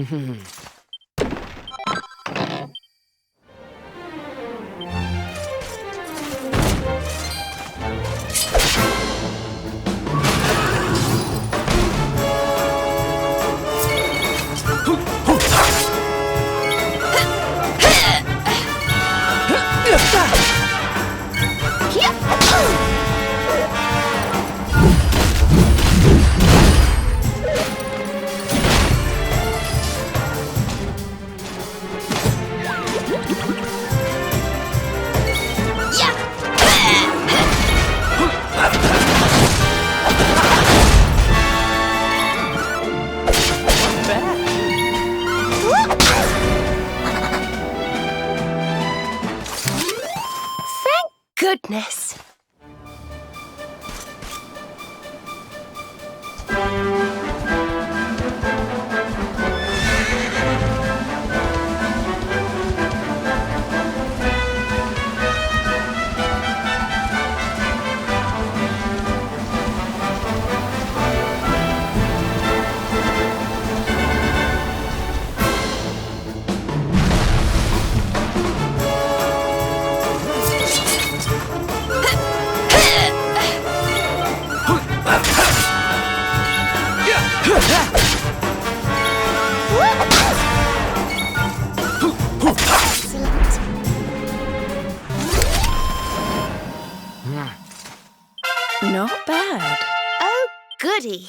Goodness. Not bad. Oh, goody.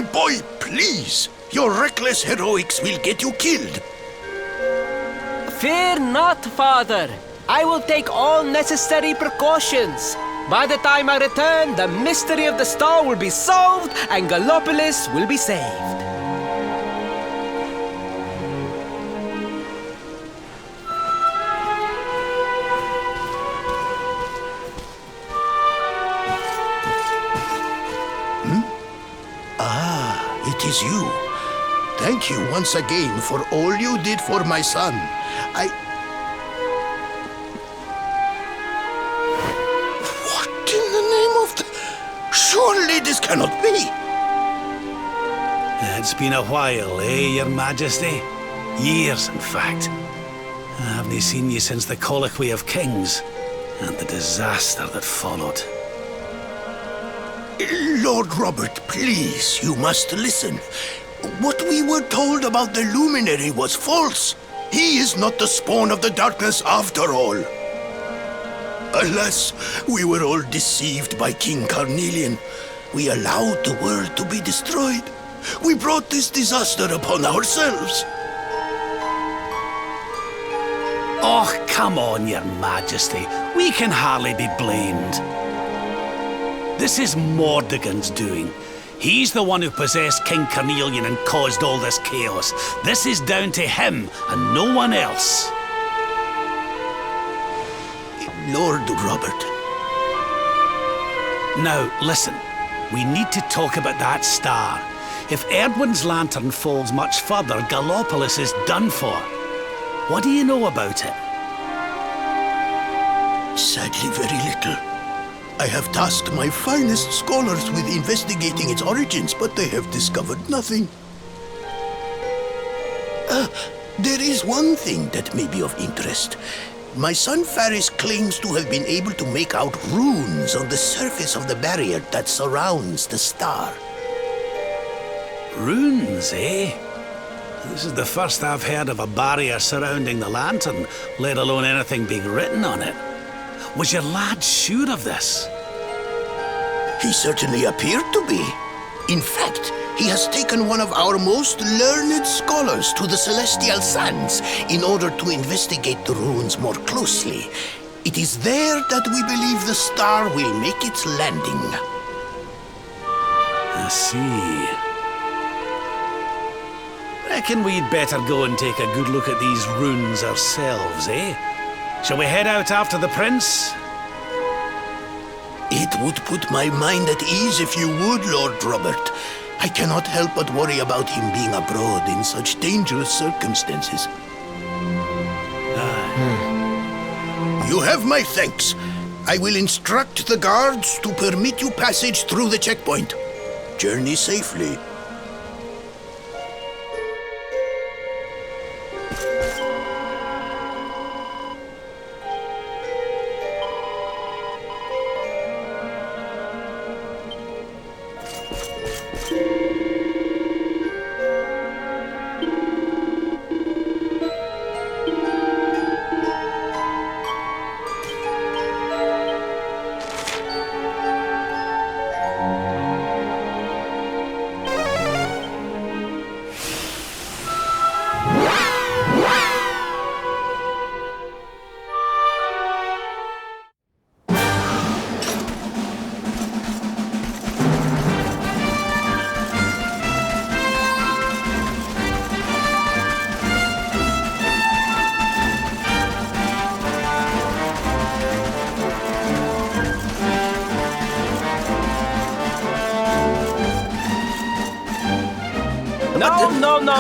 My boy, please! Your reckless heroics will get you killed. Fear not, Father. I will take all necessary precautions. By the time I return, the mystery of the star will be solved and Gallopolis will be saved. it is you. Thank you once again for all you did for my son. What in the name of the... Surely this cannot be. It's been a while, Your Majesty? Years, in fact. I haven't seen you since the Colloquy of Kings, and the disaster that followed. Lord Robert, please, you must listen. What we were told about the luminary was false. He is not the spawn of the darkness after all. Alas, we were all deceived by King Carnelian. We allowed the world to be destroyed. We brought this disaster upon ourselves. Oh, come on, Your Majesty. We can hardly be blamed. This is Mordegon's doing. He's the one who possessed King Carnelian and caused all this chaos. This is down to him and no one else. Lord Robert. Now, listen. We need to talk about that star. If Erdwin's lantern falls much further, Gallopolis is done for. What do you know about it? Sadly, very little. I have tasked my finest scholars with investigating its origins, but they have discovered nothing. There is one thing that may be of interest. My son Faris claims to have been able to make out runes on the surface of the barrier that surrounds the star. Runes, eh? This is the first I've heard of a barrier surrounding the lantern, let alone anything being written on it. Was your lad sure of this? He certainly appeared to be. In fact, he has taken one of our most learned scholars to the Celestial Sands in order to investigate the runes more closely. It is there that we believe the star will make its landing. I see. Reckon we'd better go and take a good look at these runes ourselves, eh? Shall we head out after the prince? It would put my mind at ease if you would, Lord Robert. I cannot help but worry about him being abroad in such dangerous circumstances. You have my thanks. I will instruct the guards to permit you passage through the checkpoint. Journey safely.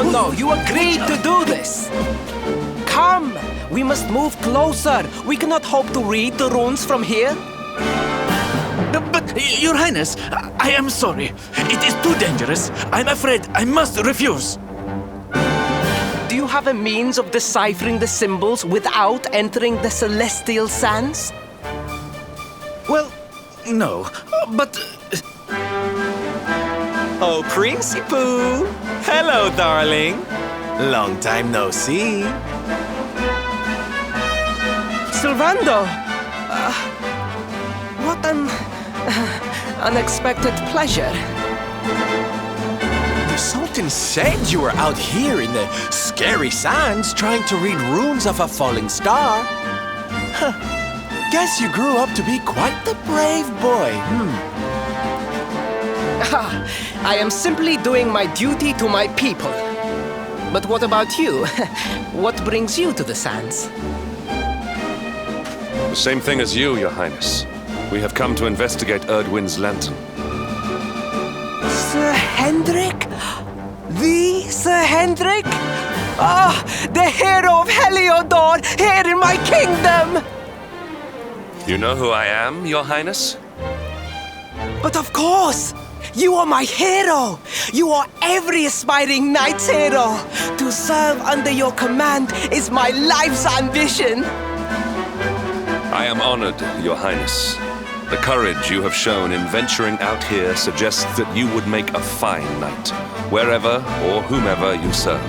No, you agreed to do this. Come, we must move closer. We cannot hope to read the runes from here. But, Your Highness, I am sorry. It is too dangerous. I'm afraid I must refuse. Do you have a means of deciphering the symbols without entering the Celestial Sands? Well, no, but... Oh, Princey Pooh! Hello, darling! Long time no see. Sylvando! What an unexpected pleasure. The Sultan said you were out here in the scary sands trying to read runes of a falling star. Huh. Guess you grew up to be quite the brave boy, I am simply doing my duty to my people. But what about you? What brings you to the sands? The same thing as you, Your Highness. We have come to investigate Erdwin's lantern. Sir Hendrik? The Sir Hendrik? Ah, the hero of Heliodor, here in my kingdom! You know who I am, Your Highness? But of course! You are my hero! You are every aspiring knight's hero! To serve under your command is my life's ambition! I am honored, Your Highness. The courage you have shown in venturing out here suggests that you would make a fine knight, wherever or whomever you serve.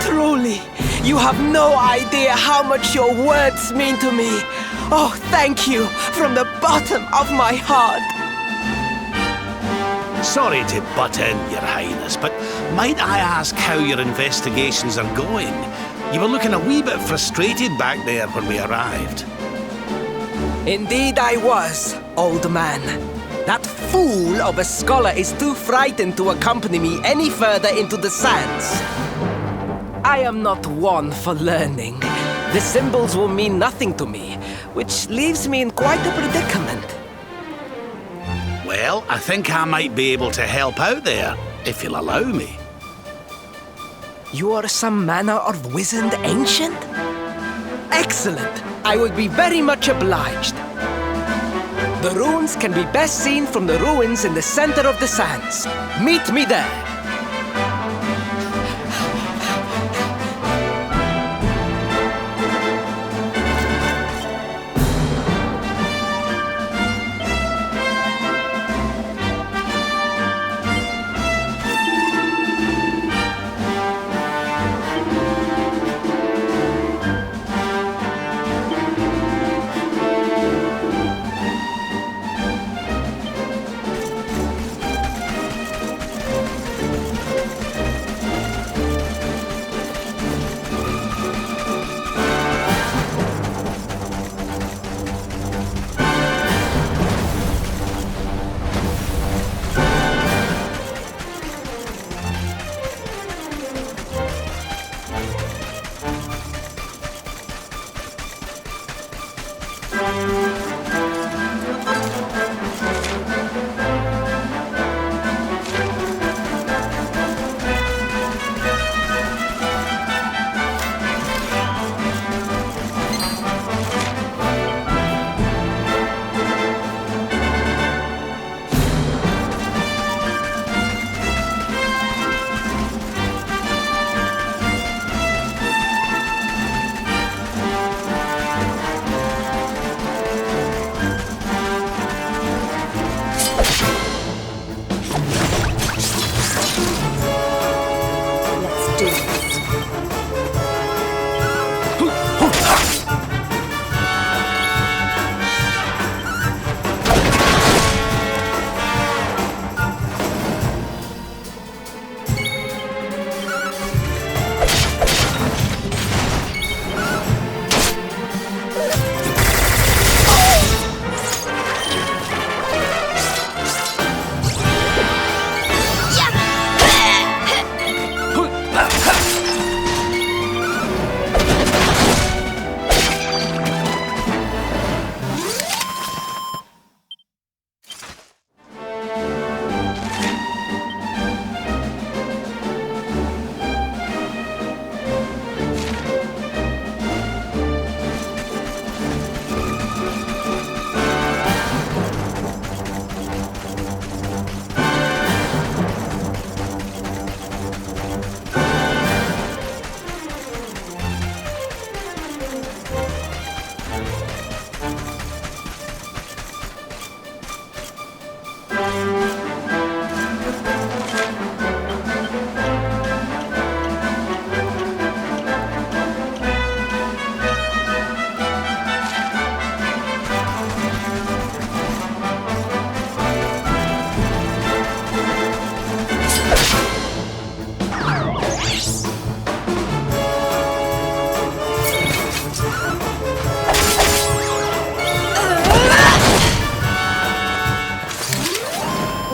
Truly, you have no idea how much your words mean to me. Oh, thank you from the bottom of my heart. Sorry to butt in, Your Highness, but might I ask how your investigations are going? You were looking a wee bit frustrated back there when we arrived. Indeed I was, old man. That fool of a scholar is too frightened to accompany me any further into the sands. I am not one for learning. The symbols will mean nothing to me, which leaves me in quite a predicament. Well, I think I might be able to help out there, if you'll allow me. You are some manner of wizened ancient? Excellent! I would be very much obliged. The runes can be best seen from the ruins in the center of the sands. Meet me there.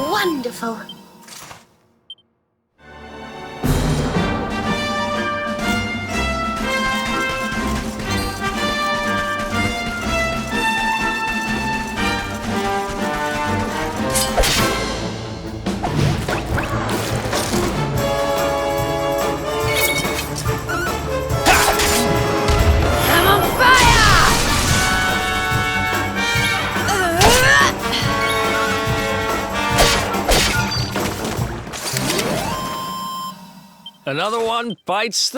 Wonderful. Another one bites the...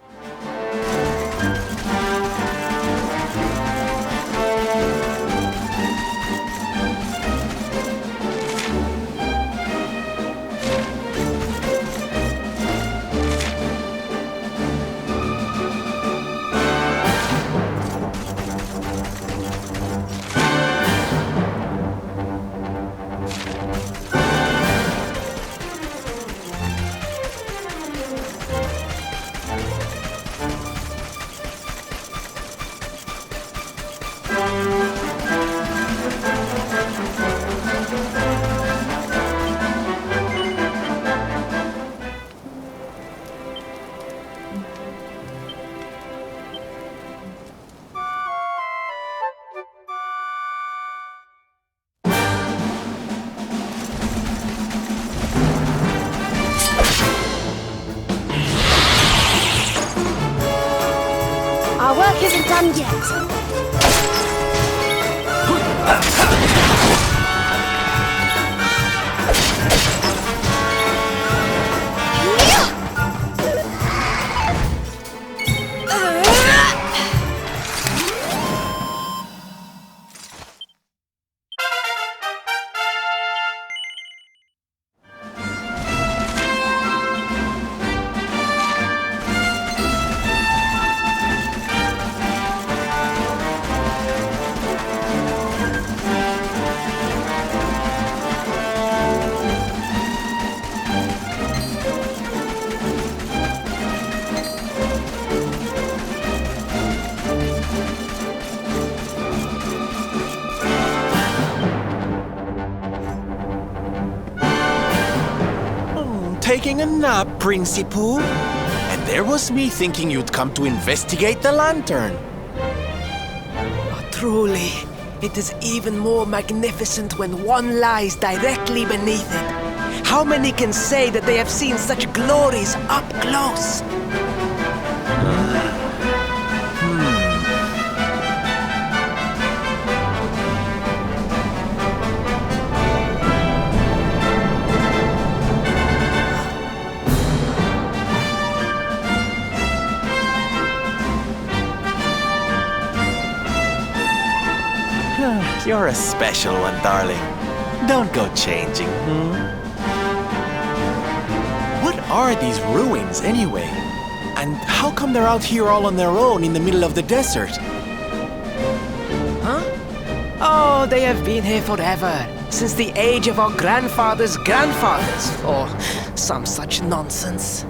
Our work isn't done yet. Taking a nap, Principal. And there was me thinking you'd come to investigate the lantern. Oh, truly, it is even more magnificent when one lies directly beneath it. How many can say that they have seen such glories up close? You're a special one, darling. Don't go changing, What are these ruins, anyway? And how come they're out here all on their own in the middle of the desert? Huh? Oh, they have been here forever. Since the age of our grandfathers' grandfathers, or some such nonsense.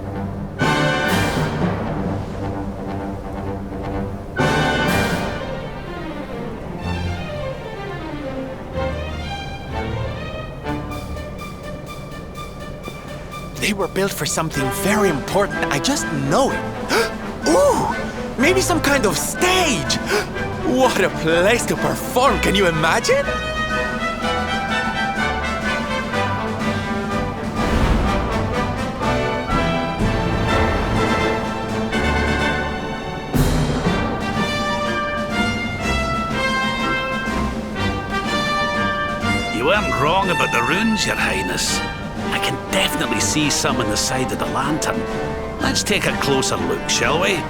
They were built for something very important. I just know it. Ooh! Maybe some kind of stage! What a place to perform, can you imagine? You weren't wrong about the runes, Your Highness. I can definitely see some on the side of the lantern. Let's take a closer look, shall we?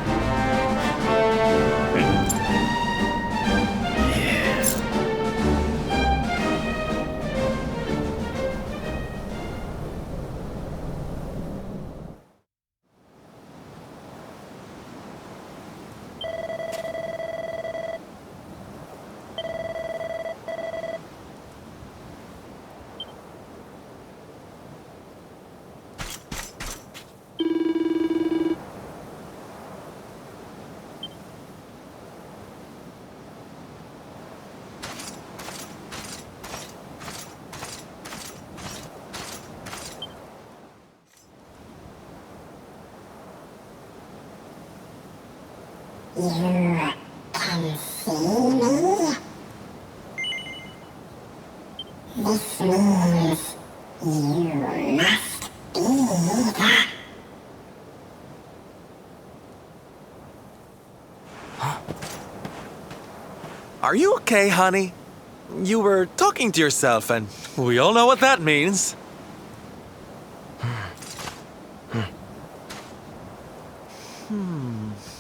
You can see me? This means you must be the... Are you okay, honey? You were talking to yourself, and we all know what that means. Things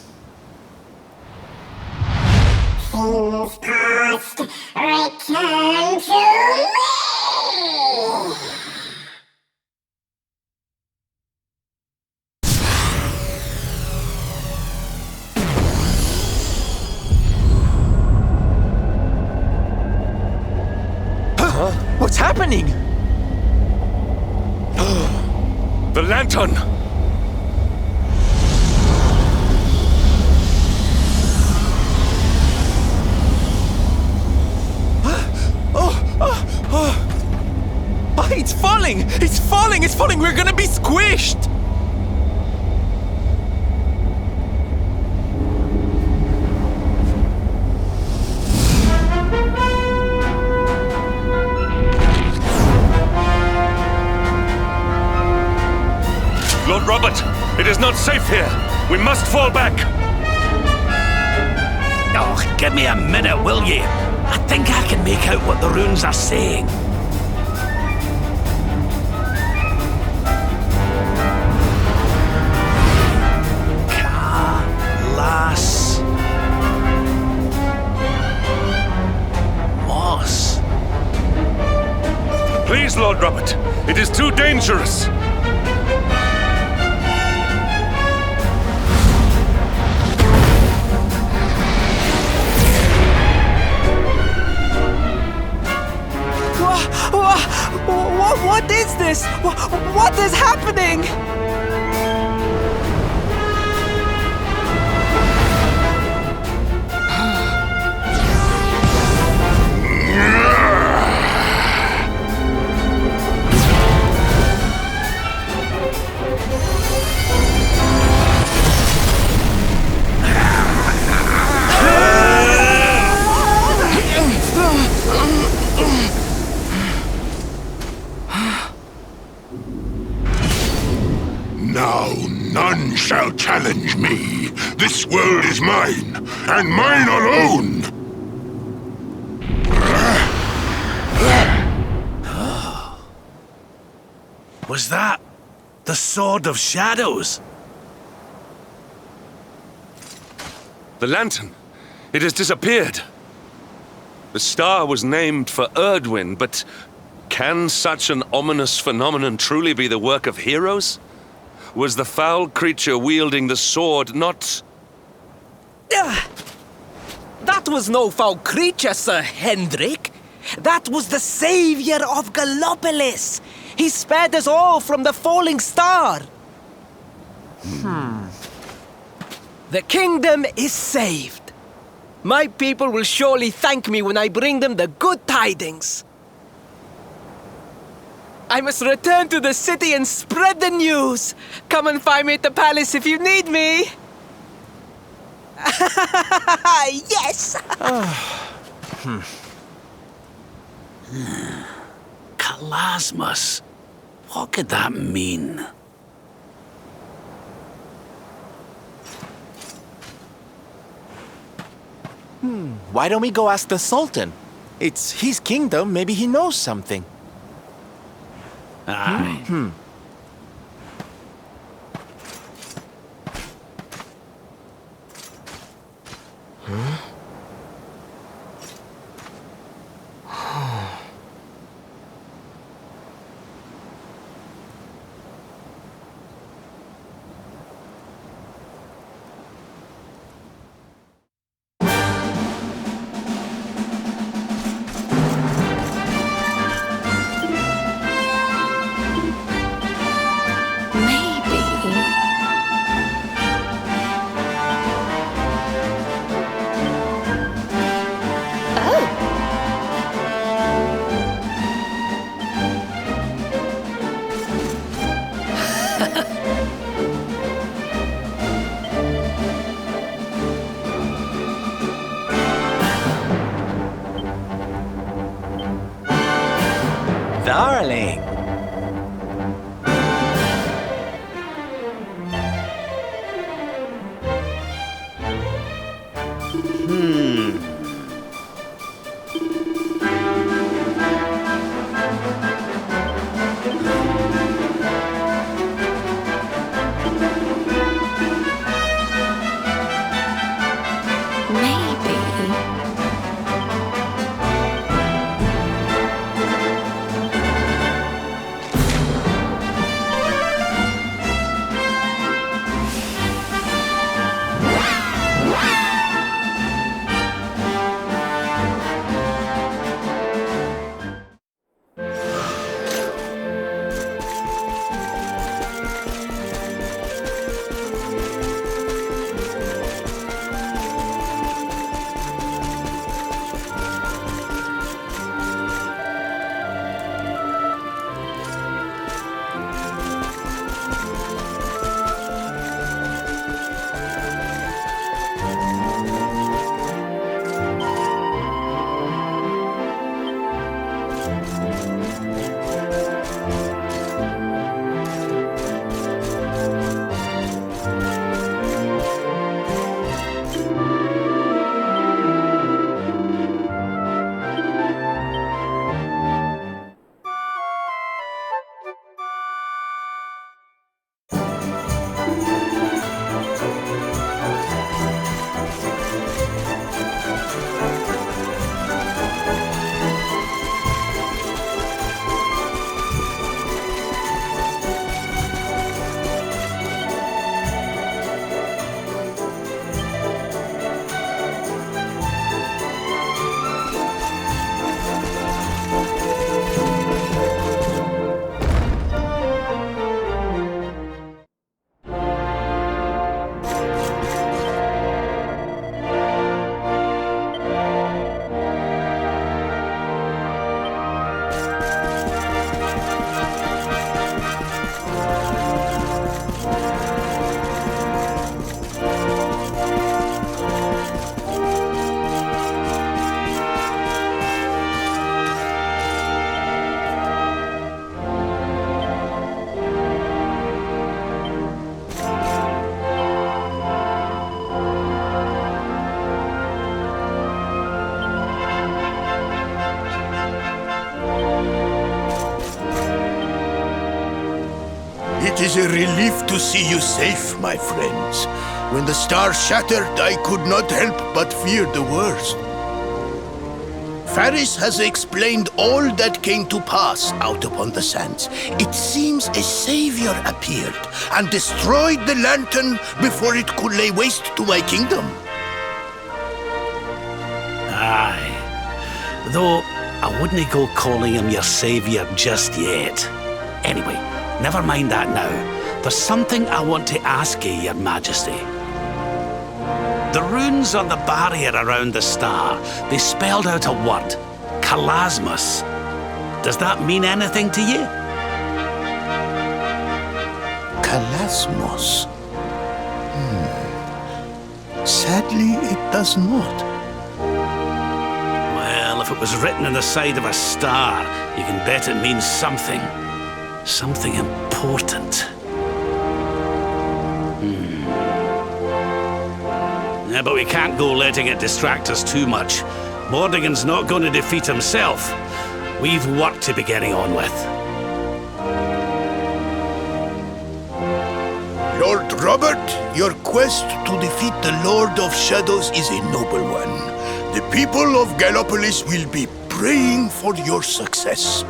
past, return to me! What's happening? The lantern! It's falling! It's falling! It's falling! We're gonna be squished! Lord Robert, it is not safe here. We must fall back. Oh, give me a minute, will ye? I think I can make out what the runes are saying. Las Moss. Please, Lord Robert, it is too dangerous. What is this? What is happening? Now none shall challenge me. This world is mine, and mine alone. Was that the Sword of Shadows? The lantern. It has disappeared. The star was named for Erdwin, but can such an ominous phenomenon truly be the work of heroes? Was the foul creature wielding the sword not... That was no foul creature, Sir Hendrik. That was the savior of Gallopolis. He spared us all from the falling star. The kingdom is saved. My people will surely thank me when I bring them the good tidings. I must return to the city and spread the news. Come and find me at the palace if you need me. Yes! Kalasmus. What could that mean? Why don't we go ask the Sultan? It's his kingdom, maybe he knows something. Aye. Darling. It is a relief to see you safe, my friends. When the star shattered, I could not help but fear the worst. Faris has explained all that came to pass out upon the sands. It seems a savior appeared and destroyed the lantern before it could lay waste to my kingdom. Aye. Though, I wouldn't go calling him your savior just yet. Anyway, never mind that now. There's something I want to ask you, your majesty. The runes on the barrier around the star, they spelled out a word. Kalasmus. Does that mean anything to you? Kalasmos. Sadly, it does not. Well, if it was written on the side of a star, you can bet it means something. Something important. Yeah, but we can't go letting it distract us too much. Mordigan's not going to defeat himself. We've work to be getting on with. Lord Robert, your quest to defeat the Lord of Shadows is a noble one. The people of Gallopolis will be praying for your success.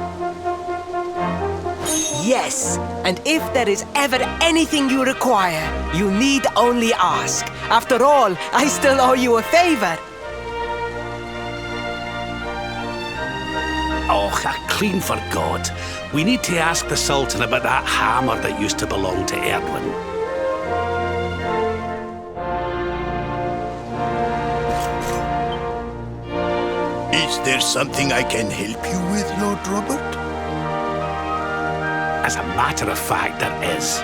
Yes, and if there is ever anything you require, you need only ask. After all, I still owe you a favor. Oh, I clean forgot. We need to ask the Sultan about that hammer that used to belong to Erdwin. Is there something I can help you with, Lord Robert? As a matter of fact, there is.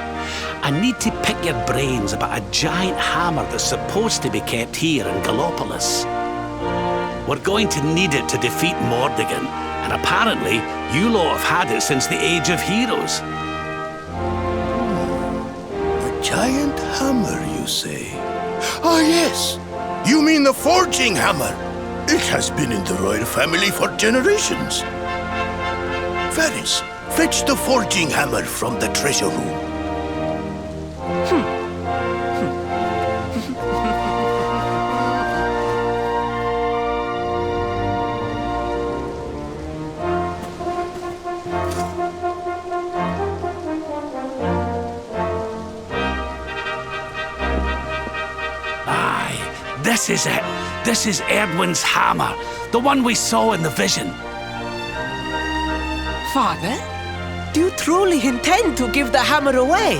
I need to pick your brains about a giant hammer that's supposed to be kept here in Gallopolis. We're going to need it to defeat Mordigan, and apparently you lot have had it since the Age of Heroes. A giant hammer, you say? Ah, yes! You mean the forging hammer? It has been in the royal family for generations. Faris, fetch the forging hammer from the treasure room. Aye, this is it. This is Erdwin's hammer, the one we saw in the vision. Father, do you truly intend to give the hammer away?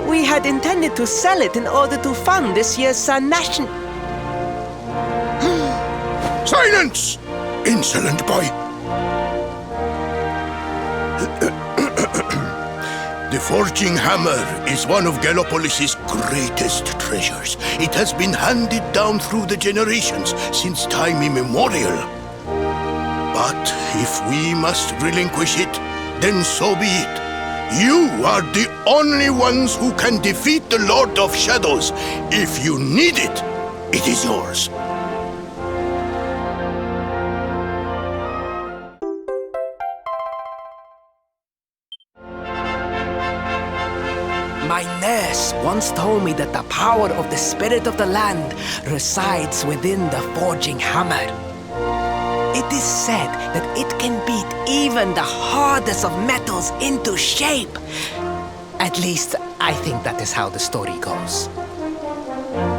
We had intended to sell it in order to fund this year's national... Silence! Insolent boy! The forging hammer is one of Gallopolis' greatest treasures. It has been handed down through the generations since time immemorial. But if we must relinquish it, then so be it. You are the only ones who can defeat the Lord of Shadows. If you need it, it is yours. My nurse once told me that the power of the spirit of the land resides within the forging hammer. It is said that it can beat even the hardest of metals into shape. At least, I think that is how the story goes.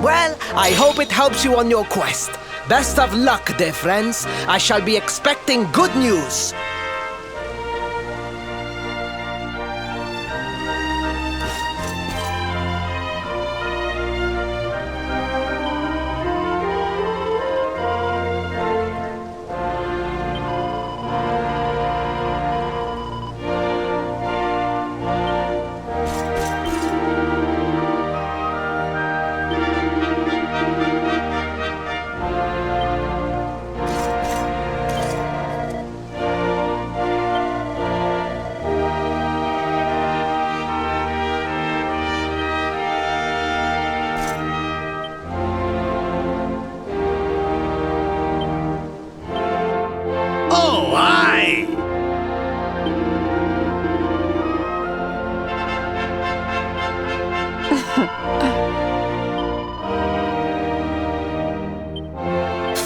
Well, I hope it helps you on your quest. Best of luck, dear friends. I shall be expecting good news.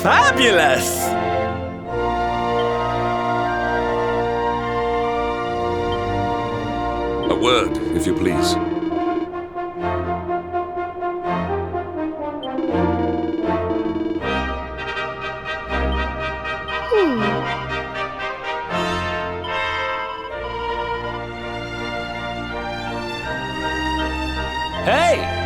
Fabulous! A word, if you please. Hey!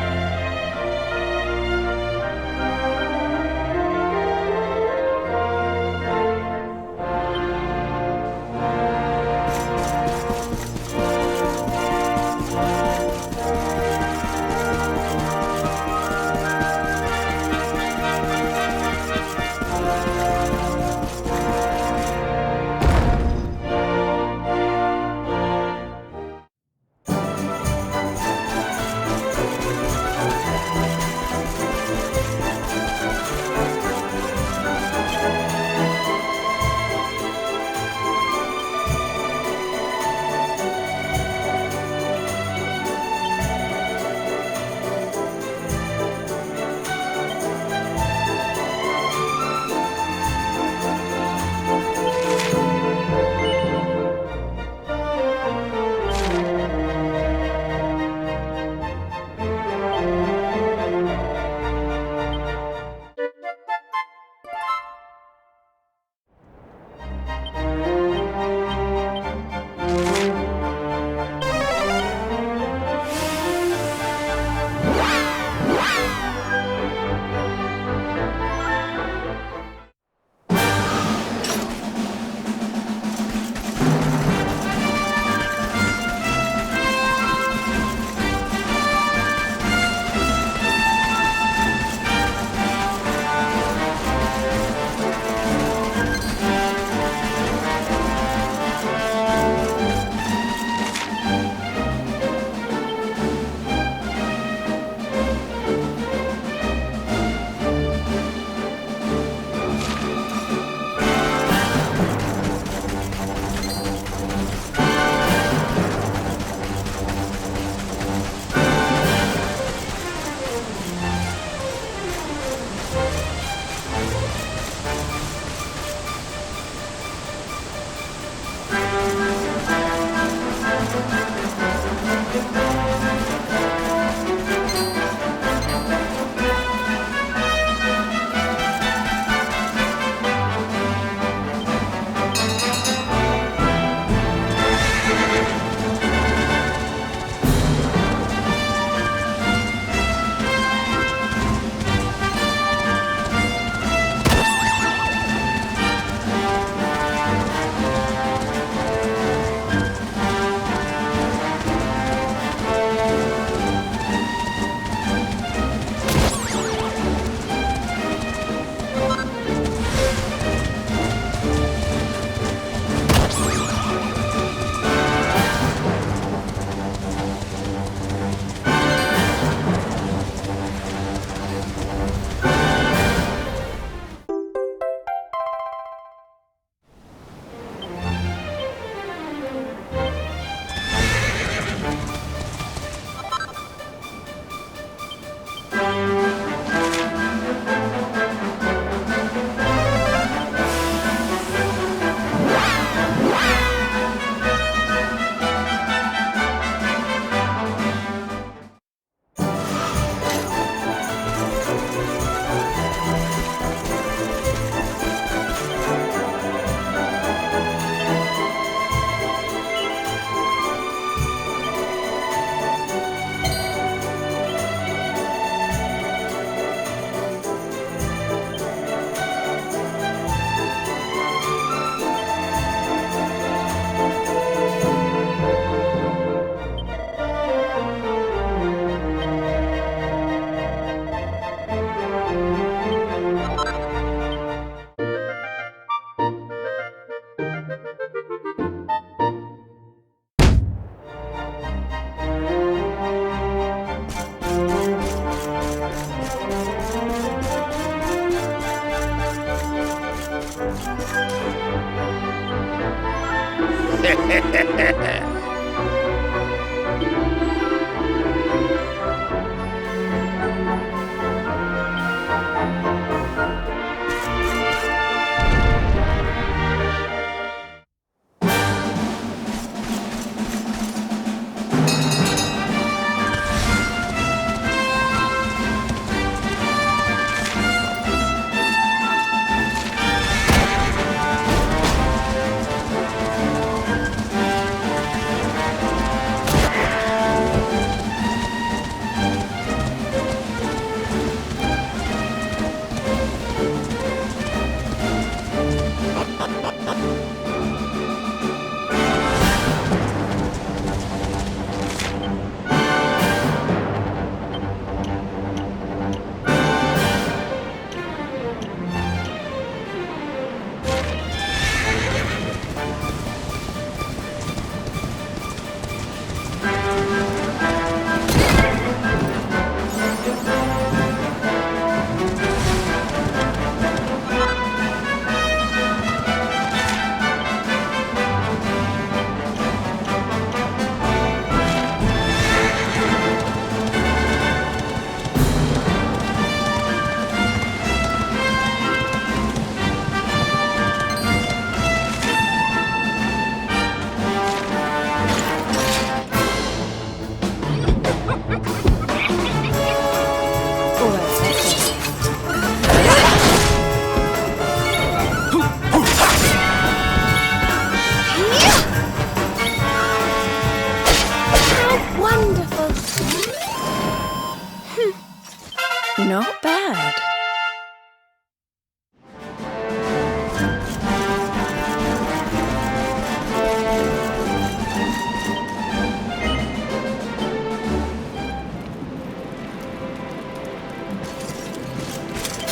Not bad.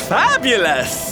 Fabulous!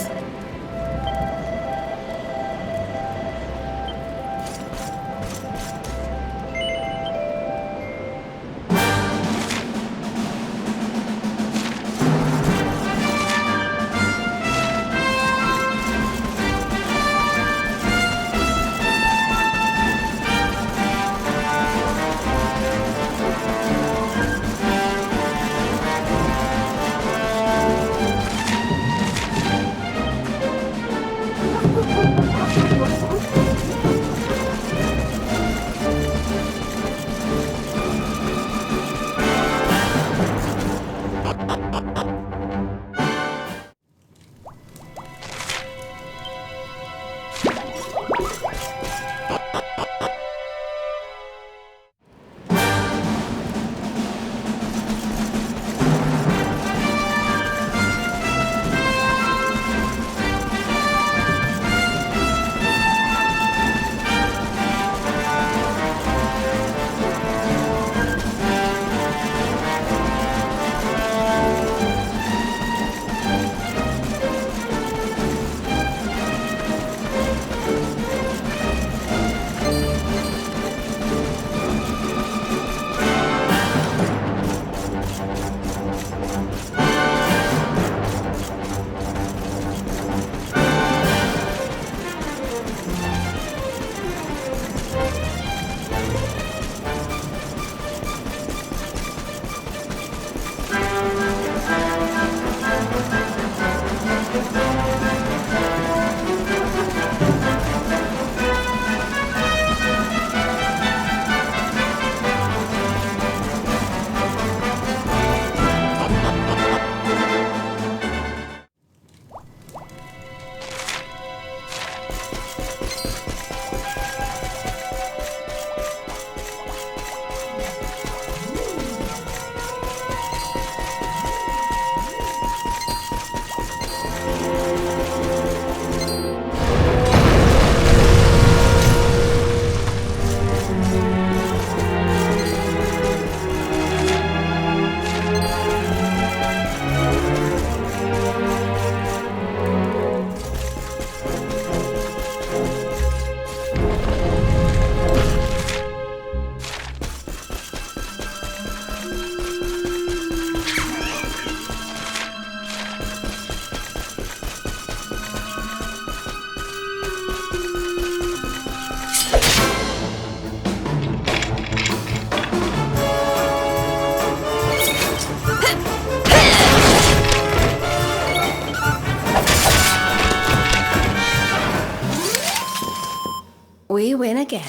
We win again.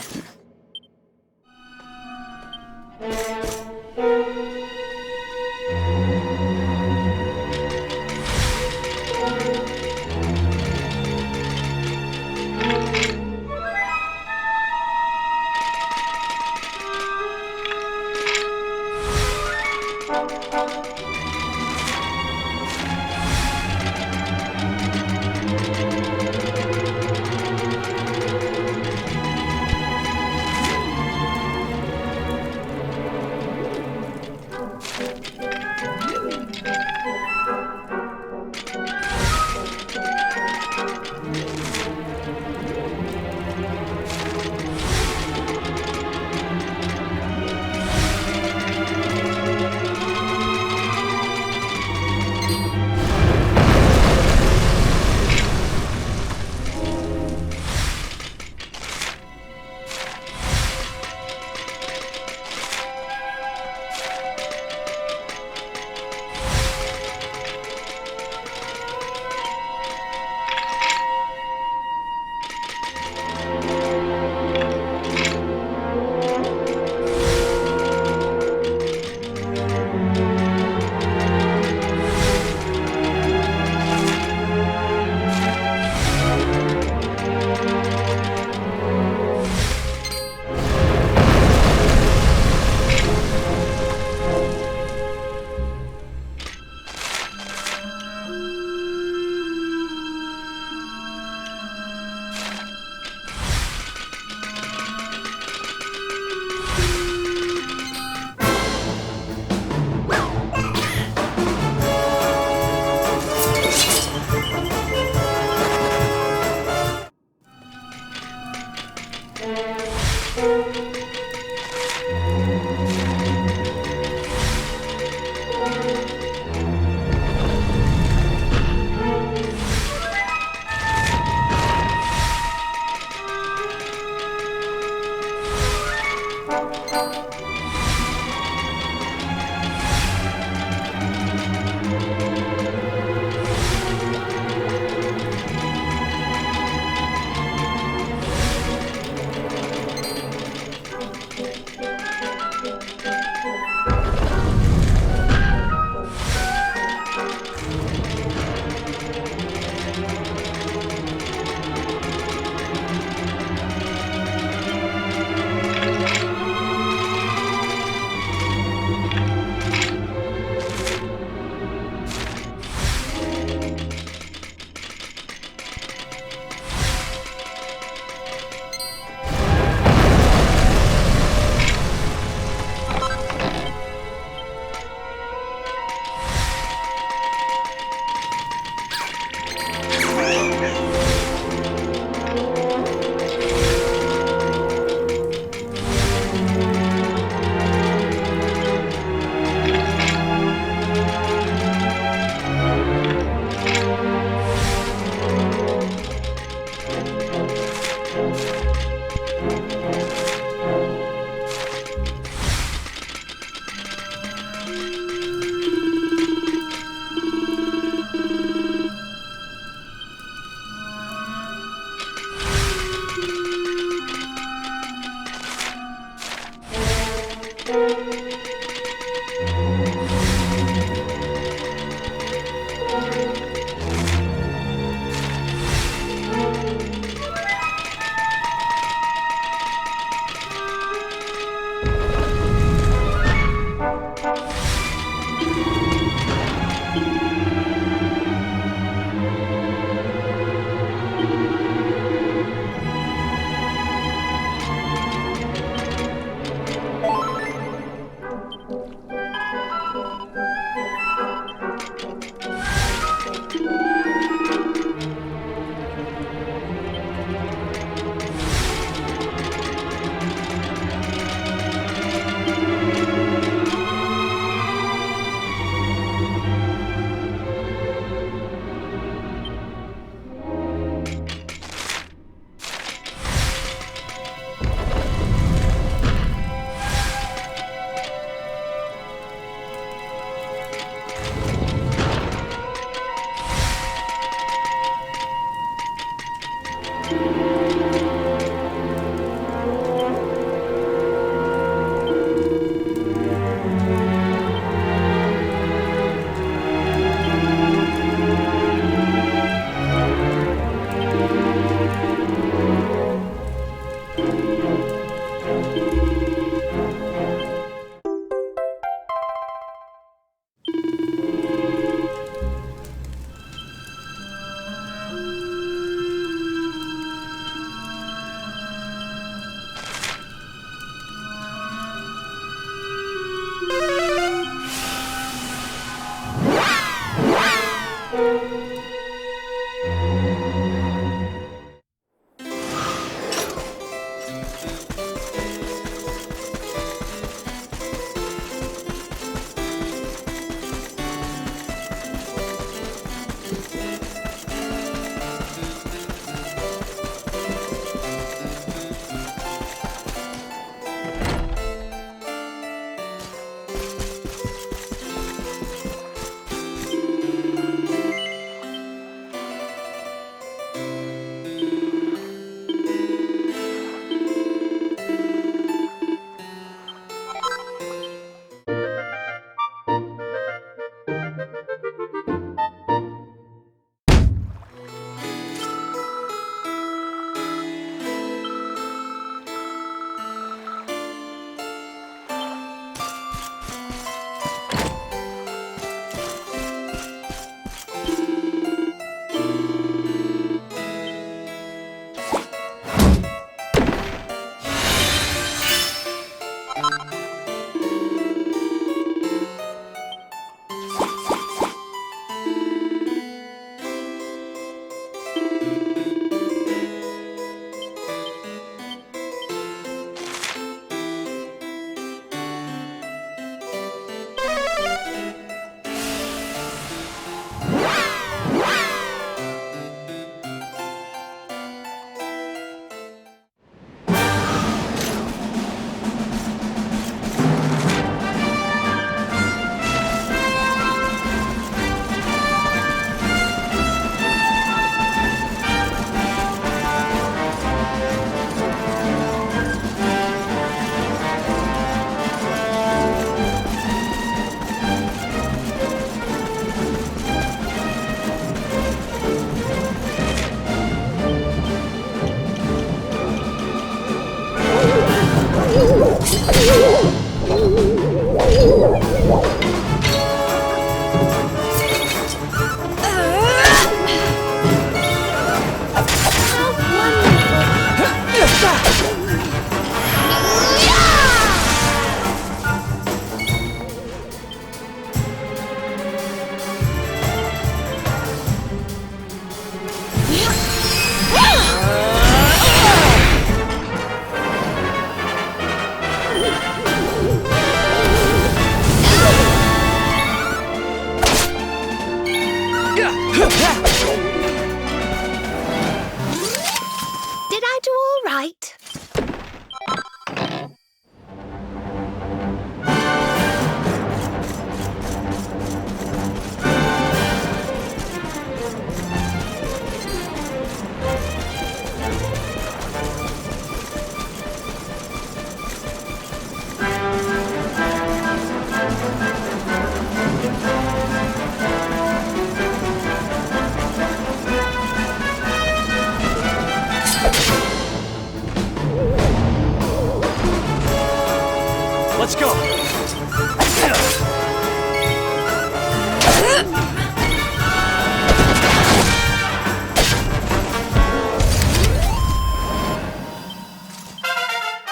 go!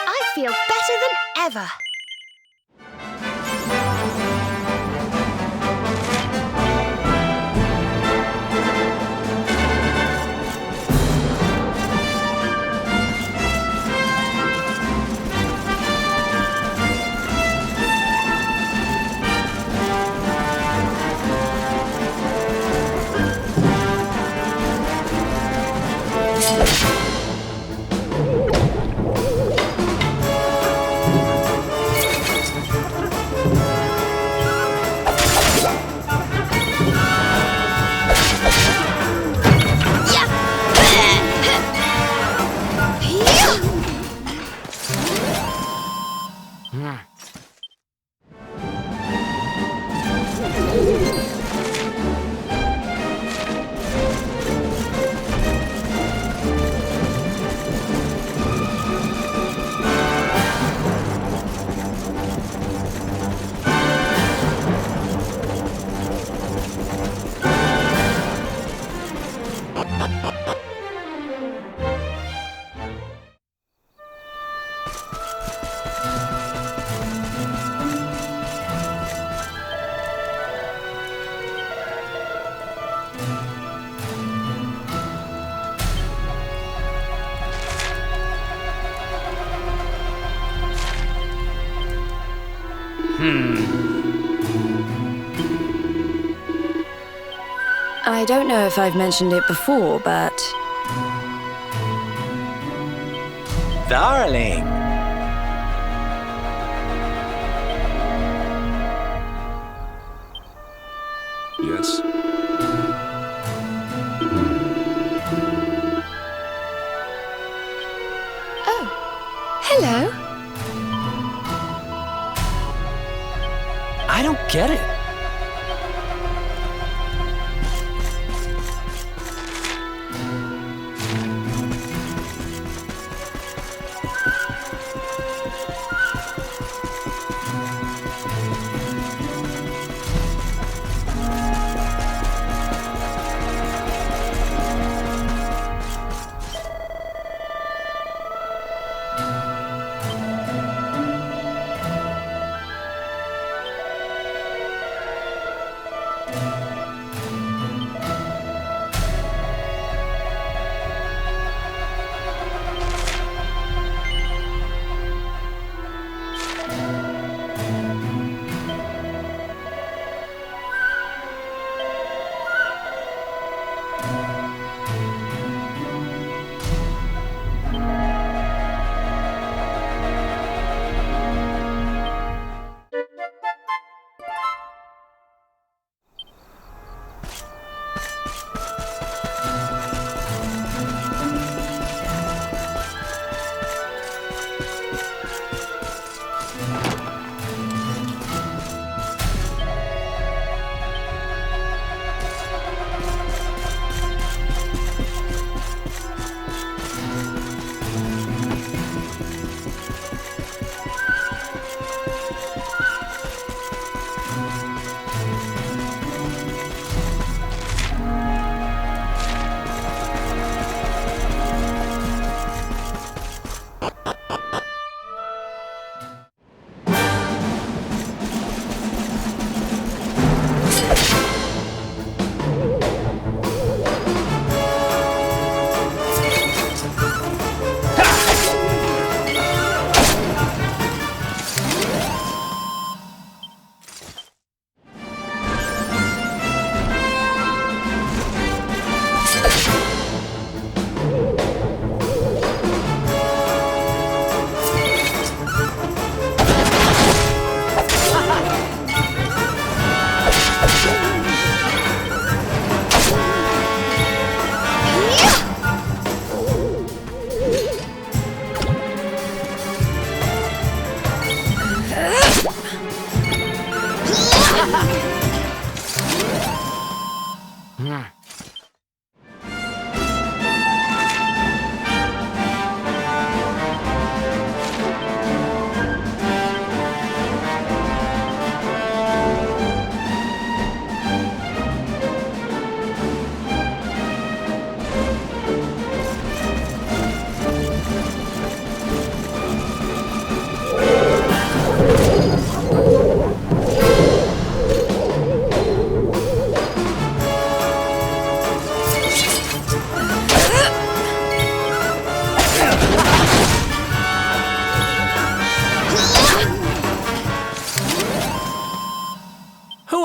I feel better than ever. I don't know if I've mentioned it before, but... Darling! Yes? Hello? I don't get it.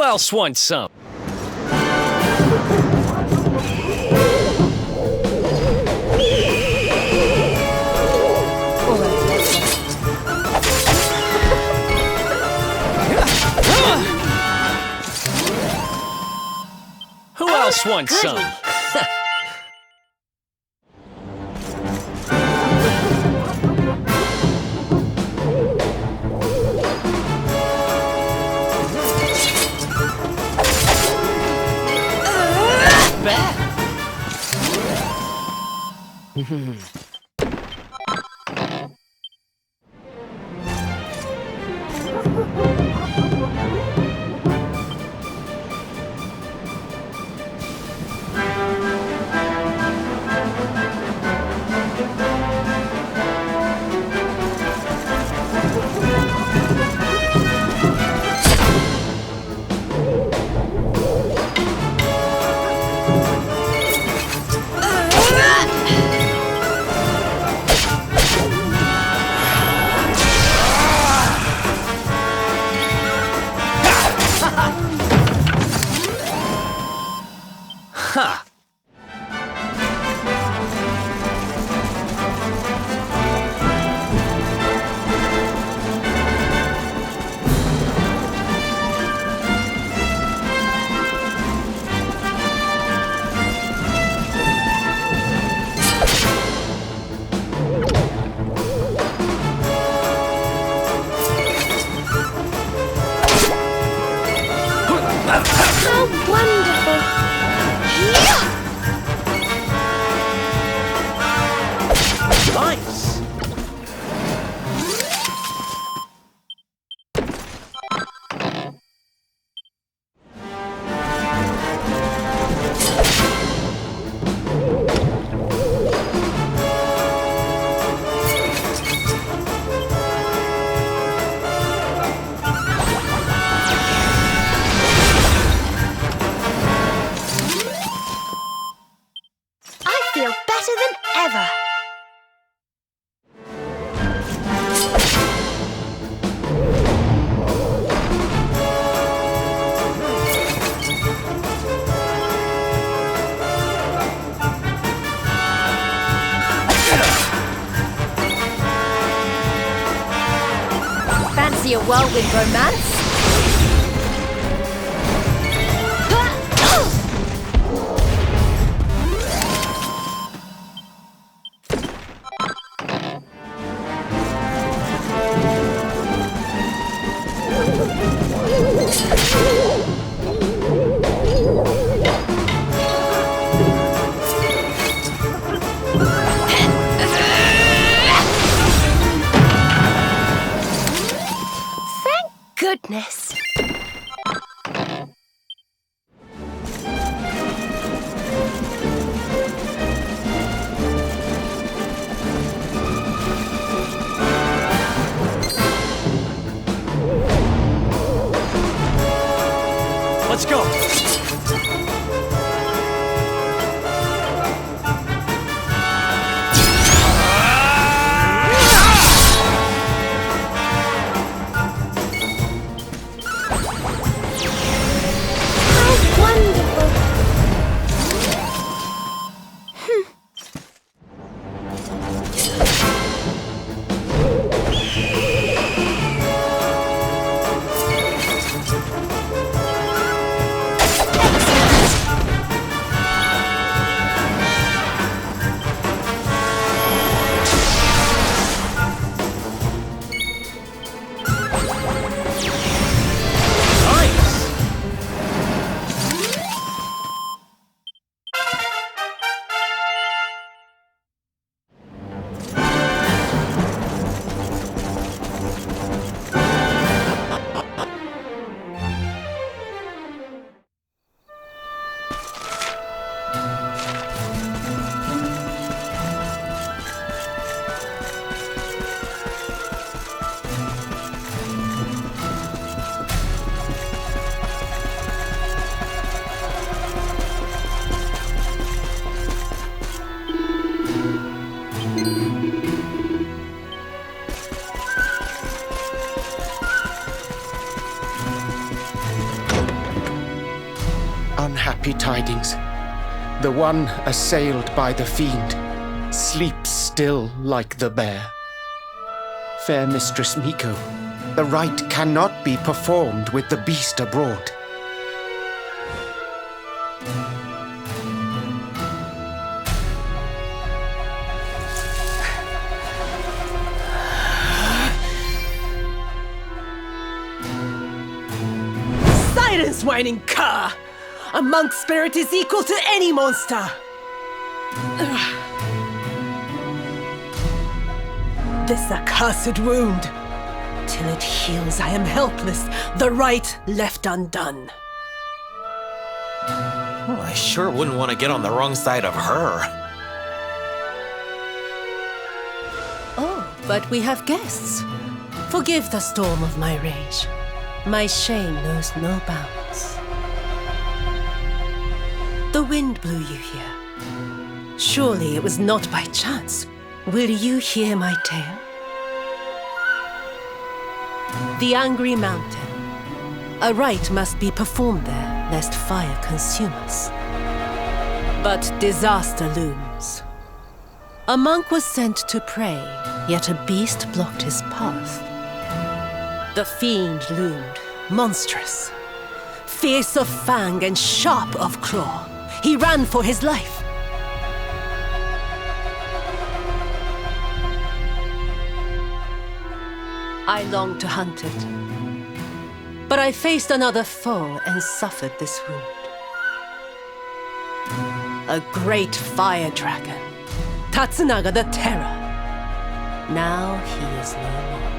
else wants some? Who else wants some? Ha! How wonderful! Nice! I feel better than ever. Fancy a whirlwind romance? Thank goodness. Let's go. How wonderful! unhappy tidings. The one assailed by the fiend sleeps still like the bear. Fair Mistress Miko, the rite cannot be performed with the beast abroad. Silence, whining cur! A monk's spirit is equal to any monster! This accursed wound. Till it heals, I am helpless, the rite left undone. Oh, I sure wouldn't want to get on the wrong side of her. Oh, but we have guests. Forgive the storm of my rage. My shame knows no bounds. The wind blew you here. Surely it was not by chance. Will you hear my tale? The Angry Mountain. A rite must be performed there, lest fire consume us. But disaster looms. A monk was sent to pray, yet a beast blocked his path. The fiend loomed, monstrous. Fierce of fang and sharp of claw. He ran for his life. I longed to hunt it. But I faced another foe and suffered this wound. A great fire dragon. Tatsunaga the Terror. Now he is no more.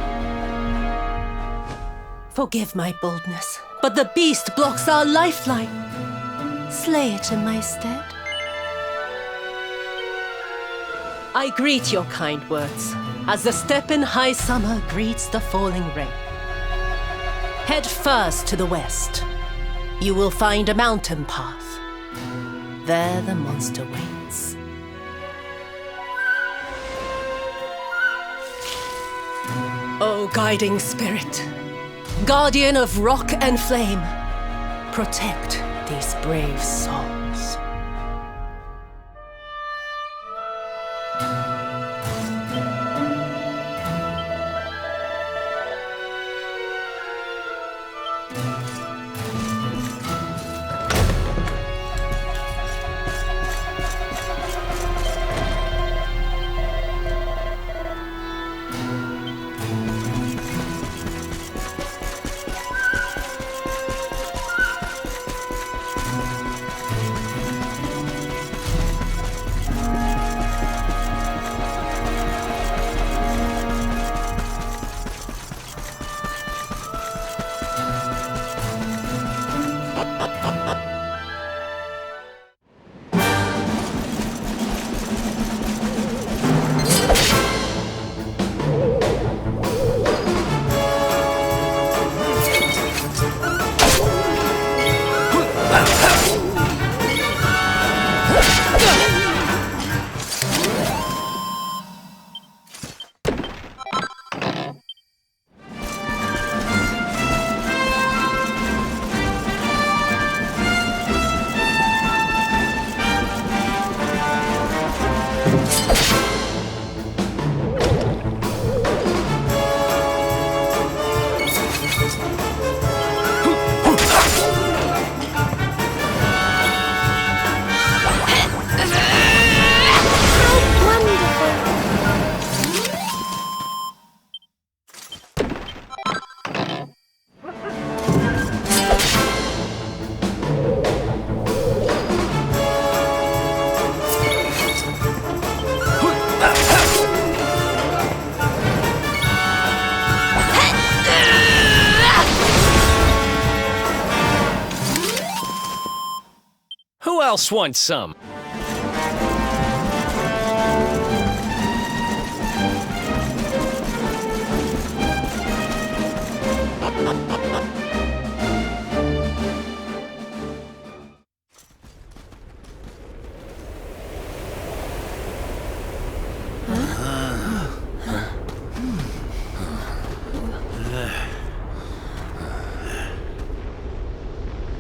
Forgive my boldness, but the beast blocks our lifeline. Slay it in my stead. I greet your kind words, as the steppe in high summer greets the falling rain. Head first to the west. You will find a mountain path. There the monster waits. O guiding spirit, guardian of rock and flame, protect these brave souls. Who else wants some?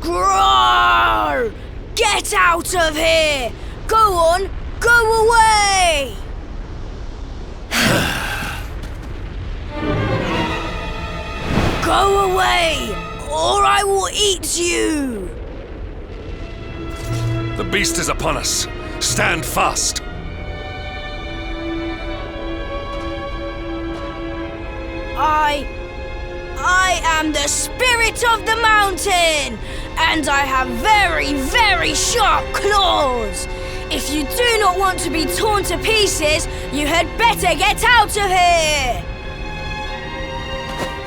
Groar! Get out of here! Go on, go away! Go away, or I will eat you! The beast is upon us. Stand fast. I am the spirit of the mountain, and I have very, very sharp claws. If you do not want to be torn to pieces, you had better get out of here!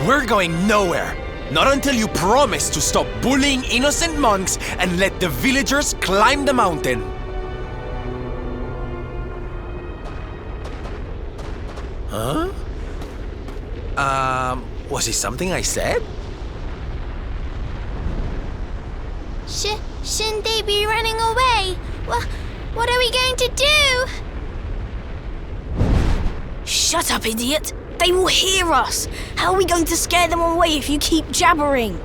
We're going nowhere. Not until you promise to stop bullying innocent monks and let the villagers climb the mountain. Huh? Was it something I said? Shouldn't they be running away? What are we going to do? Shut up, idiot! They will hear us! How are we going to scare them away if you keep jabbering?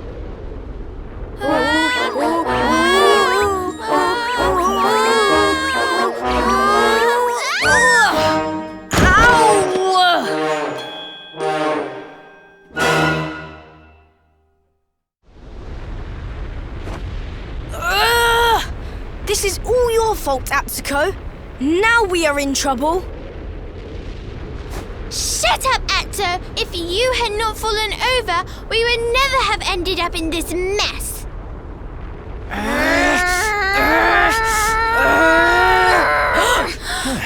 This is all your fault, Atsuko. Now we are in trouble. Shut up, Atto! If you had not fallen over, we would never have ended up in this mess.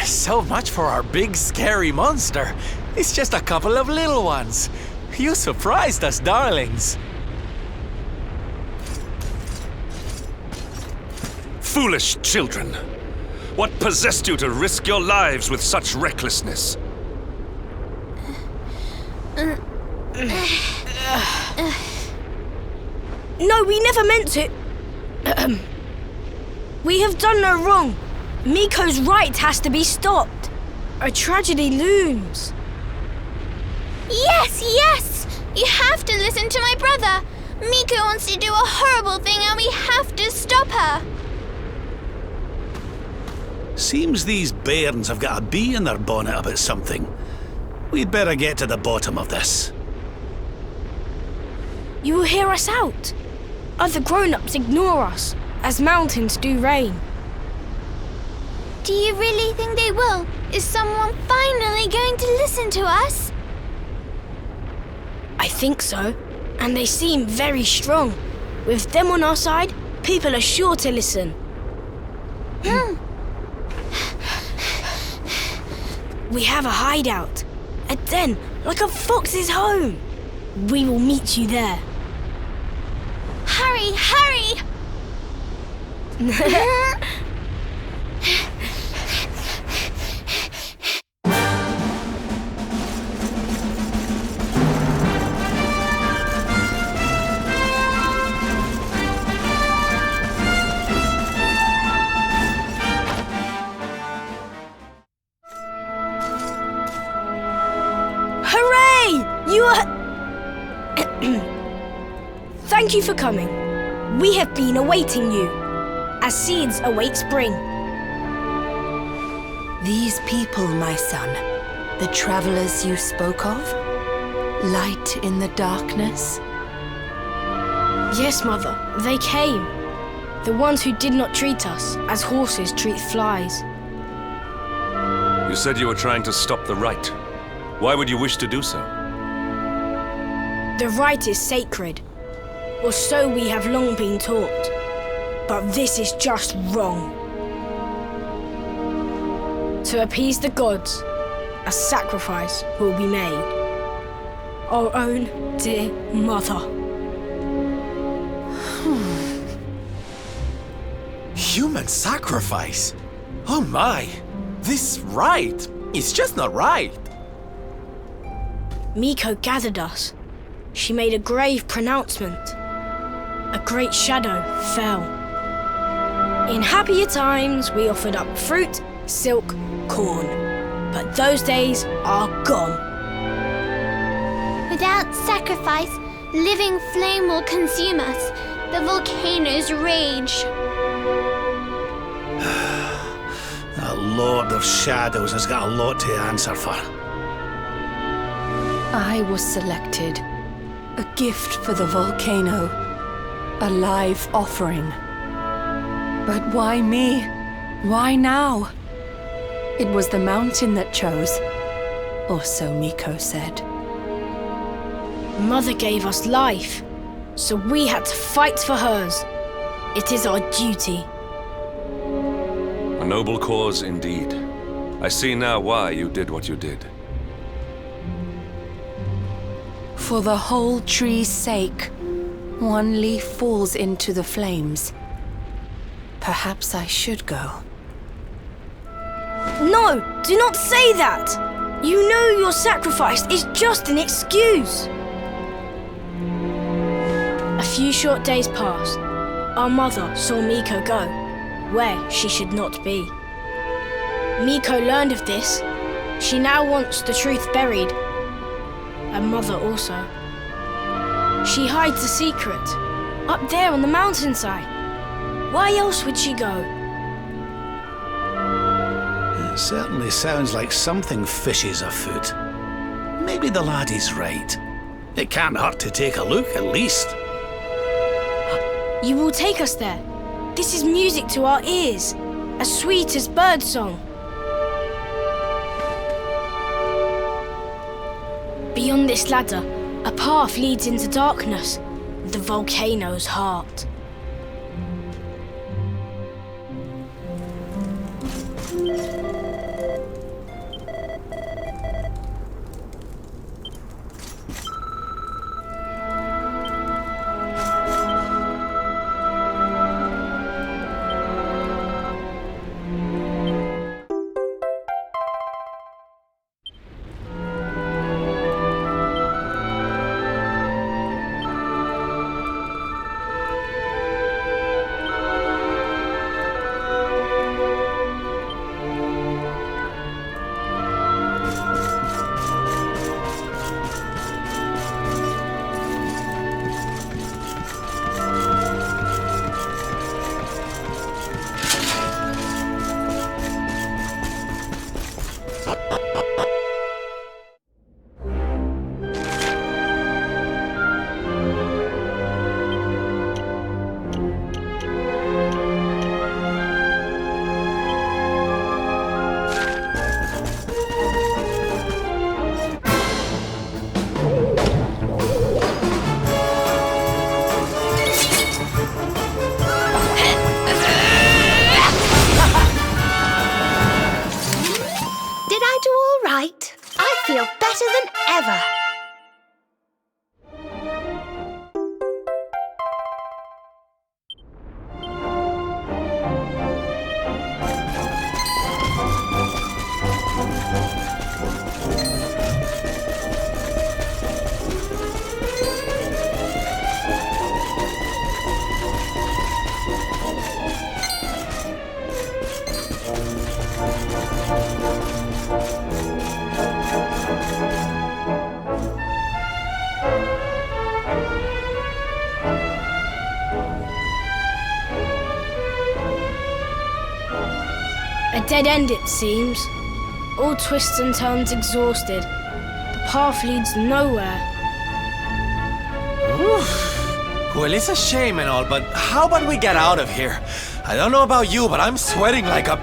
So much for our big scary monster. It's just a couple of little ones. You surprised us, darlings. Foolish children. What possessed you to risk your lives with such recklessness? No, we never meant to. We have done no wrong. Miko's right has to be stopped. A tragedy looms. Yes! You have to listen to my brother. Miko wants to do a horrible thing and we have to stop her. Seems these bairns have got a bee in their bonnet about something. We'd better get to the bottom of this. You will hear us out. Other grown-ups ignore us, as mountains do rain. Do you really think they will? Is someone finally going to listen to us? I think so, and they seem very strong. With them on our side, people are sure to listen. We have a hideout, a den, like a fox's home. We will meet you there. Hurry! Hooray! You are... Thank you for coming. We have been awaiting you, as seeds await spring. These people, my son, the travelers you spoke of? Light in the darkness? Yes, Mother, they came. The ones who did not treat us as horses treat flies. You said you were trying to stop the right. Why would you wish to do so? The right is sacred, or so we have long been taught. But this is just wrong. To appease the gods, a sacrifice will be made. Our own dear mother. Human sacrifice? Oh my! This right is just not right. Miko gathered us. She made a grave pronouncement. A great shadow fell. In happier times, we offered up fruit, silk, corn. But those days are gone. Without sacrifice, living flame will consume us. The volcanoes rage. Lord of Shadows has got a lot to answer for. I was selected. A gift for the volcano. A live offering. But why me? Why now? It was the mountain that chose. Or so Miko said. Mother gave us life, so we had to fight for hers. It is our duty. A noble cause indeed. I see now why you did what you did. For the whole tree's sake, one leaf falls into the flames. Perhaps I should go. No, do not say that! You know your sacrifice is just an excuse. A few short days passed. Our mother saw Miko go, where she should not be. Miko learned of this. She now wants the truth buried. And Mother also. She hides a secret, up there on the mountainside. Why else would she go? It certainly sounds like something fishy is afoot. Maybe the laddie's right. It can't hurt to take a look, at least. You will take us there. This is music to our ears, as sweet as birdsong. Beyond this ladder, a path leads into darkness, the volcano's heart. feel better than ever. A dead end, it seems. All twists and turns exhausted. The path leads nowhere. Oof. Well, it's a shame and all, but how about we get out of here? I don't know about you, but I'm sweating like a...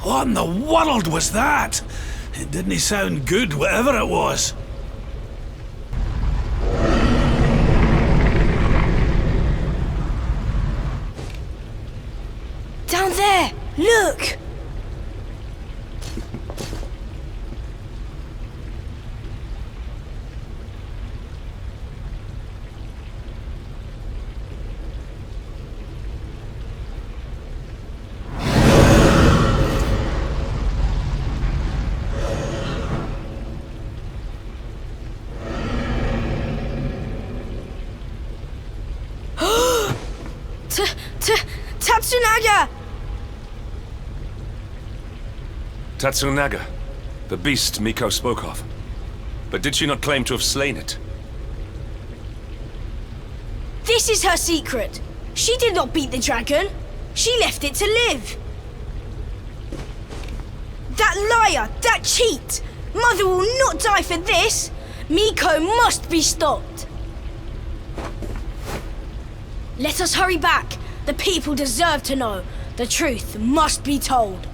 What in the world was that? It didn't sound good, whatever it was. Down there! Look! Tatsunaga! Tatsunaga, the beast Miko spoke of. But did she not claim to have slain it? This is her secret! She did not beat the dragon. She left it to live. That liar! That cheat! Mother will not die for this! Miko must be stopped! Let us hurry back. The people deserve to know. The truth must be told.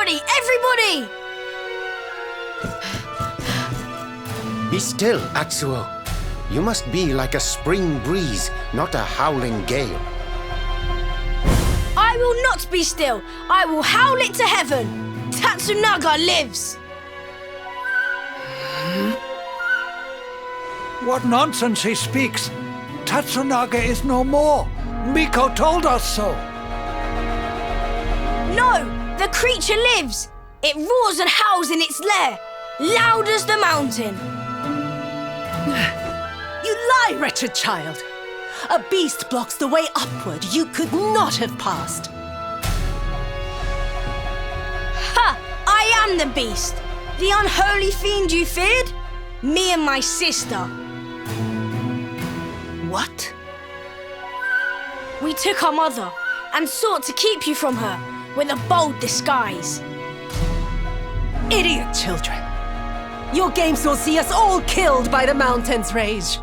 Everybody! Be still, Atsuo. You must be like a spring breeze, not a howling gale. I will not be still. I will howl it to heaven. Tatsunaga lives. What nonsense he speaks. Tatsunaga is no more. Miko told us so. No! The creature lives! It roars and howls in its lair, loud as the mountain. You lie, wretched child! A beast blocks the way upward you could not have passed. Ha! I am the beast! The unholy fiend you feared? Me and my sister. What? We took our mother and sought to keep you from her with a bold disguise. Idiot children! Your games will see us all killed by the mountain's rage.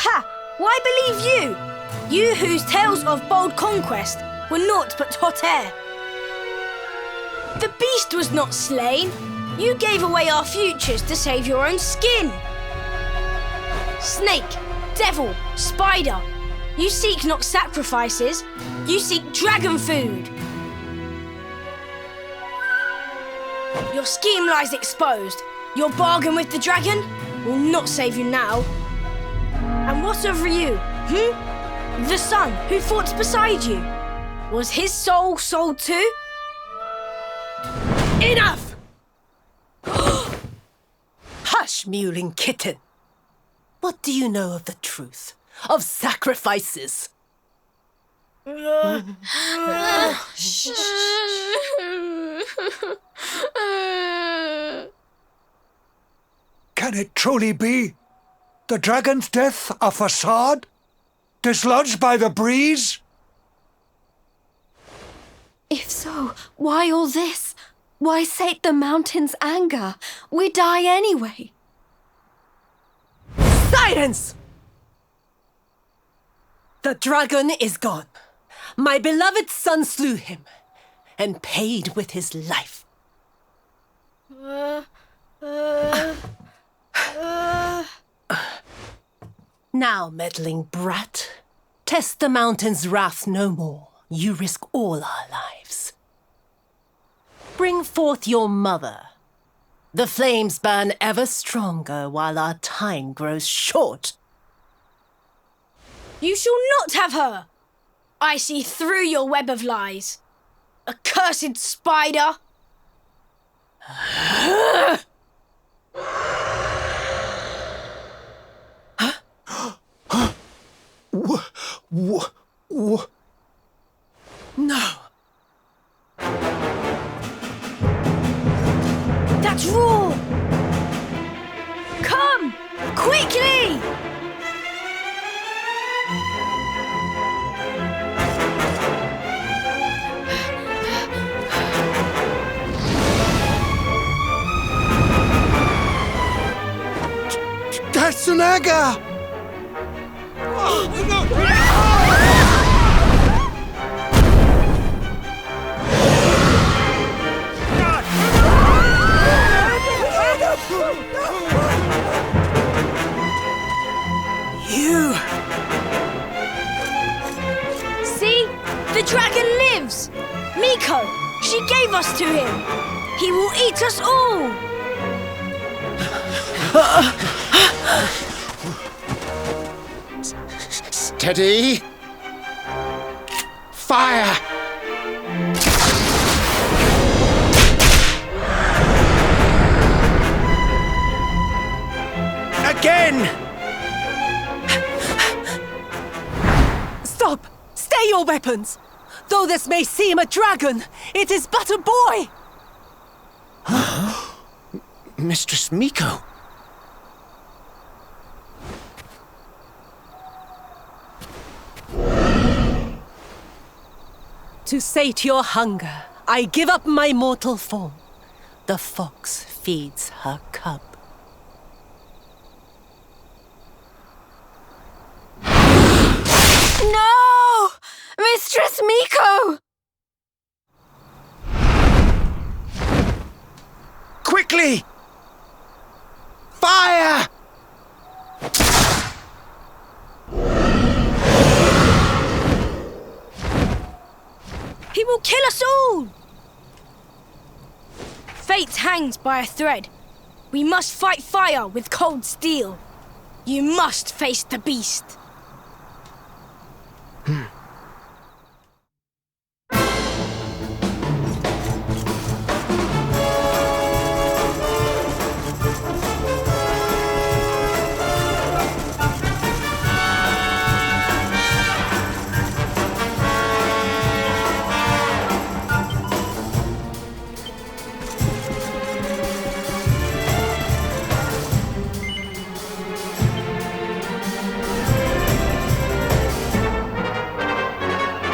Ha! Why believe you? You whose tales of bold conquest were naught but hot air. The beast was not slain. You gave away our futures to save your own skin. Snake, devil, spider. You seek not sacrifices. You seek dragon food. Your scheme lies exposed. Your bargain with the dragon will not save you now. And what of Ryu, The son who fought beside you. Was his soul sold too? Enough! Hush, mewling kitten. What do you know of the truth? Of sacrifices? Can it truly be? The dragon's death a facade? Dislodged by the breeze? If so, why all this? Why sate the mountain's anger? We die anyway. Silence! The dragon is gone. My beloved son slew him and paid with his life. Now, meddling brat, test the mountain's wrath no more. You risk all our lives. Bring forth your mother. The flames burn ever stronger while our time grows short. You shall not have her! I see through your web of lies. Accursed spider! No. That's raw! Come! Quickly! Tatsunaga! You! See? The dragon lives! Miko! She gave us to him! He will eat us all! Steady! Fire! Again! Stop! Stay your weapons! Though this may seem a dragon, it is but a boy! Mistress Miko! To sate your hunger, I give up my mortal form. The fox feeds her cub. No! Mistress Miko! Quickly! Fire! He will kill us all! Fate hangs by a thread. We must fight fire with cold steel. You must face the beast.